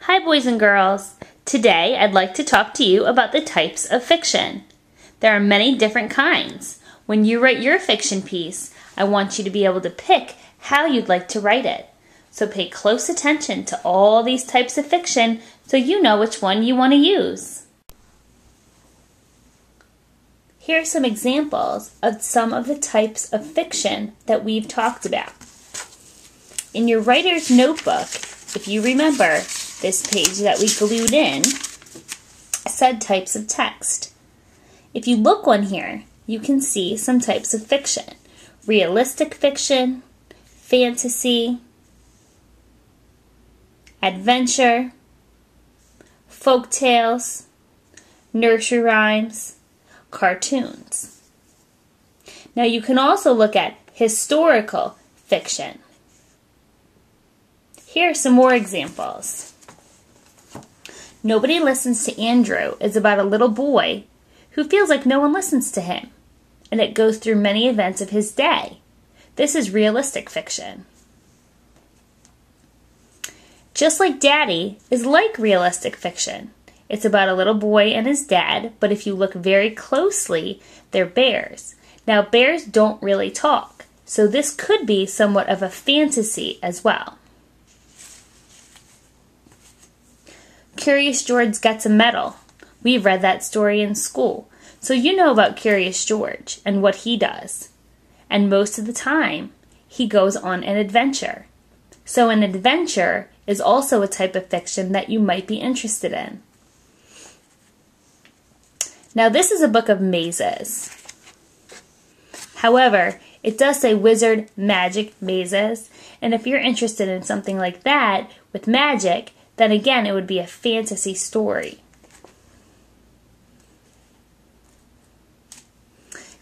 Hi boys and girls. Today I'd like to talk to you about the types of fiction. There are many different kinds. When you write your fiction piece, I want you to be able to pick how you'd like to write it. So pay close attention to all these types of fiction so you know which one you want to use. Here are some examples of some of the types of fiction that we've talked about. In your writer's notebook, if you remember, this page that we glued in said types of text. If you look on here, you can see some types of fiction. Realistic fiction, fantasy, adventure, folk tales, nursery rhymes, cartoons. Now you can also look at historical fiction. Here are some more examples. Nobody Listens to Andrew is about a little boy who feels like no one listens to him, and it goes through many events of his day. This is realistic fiction. Just Like Daddy is like realistic fiction. It's about a little boy and his dad, but if you look very closely, they're bears. Now, bears don't really talk, so this could be somewhat of a fantasy as well. Curious George Gets a Medal. We've read that story in school, so you know about Curious George and what he does. And most of the time, he goes on an adventure. So an adventure is also a type of fiction that you might be interested in. Now this is a book of mazes. However, it does say wizard magic mazes, and if you're interested in something like that with magic, then again it would be a fantasy story.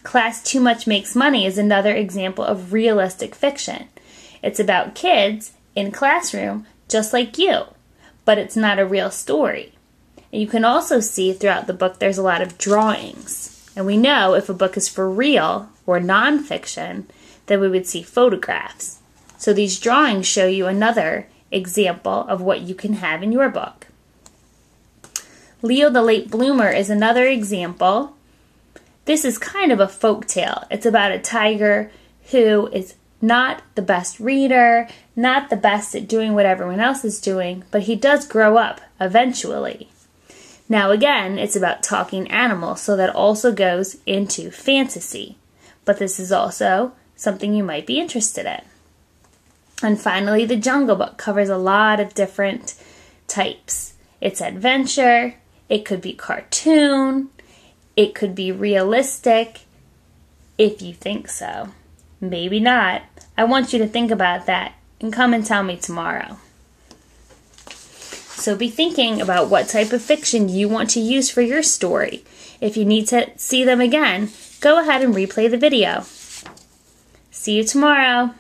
Class Too Much Makes Money is another example of realistic fiction. It's about kids in classroom just like you, but it's not a real story. And you can also see throughout the book there's a lot of drawings. And we know if a book is for real or nonfiction, then we would see photographs. So these drawings show you another example of what you can have in your book. Leo the Late Bloomer is another example. This is kind of a folk tale. It's about a tiger who is not the best reader, not the best at doing what everyone else is doing, but he does grow up eventually. Now again, it's about talking animals, so that also goes into fantasy. But this is also something you might be interested in. And finally, The Jungle Book covers a lot of different types. It's adventure, it could be cartoon, it could be realistic, if you think so. Maybe not. I want you to think about that and come and tell me tomorrow. So be thinking about what type of fiction you want to use for your story. If you need to see them again, go ahead and replay the video. See you tomorrow.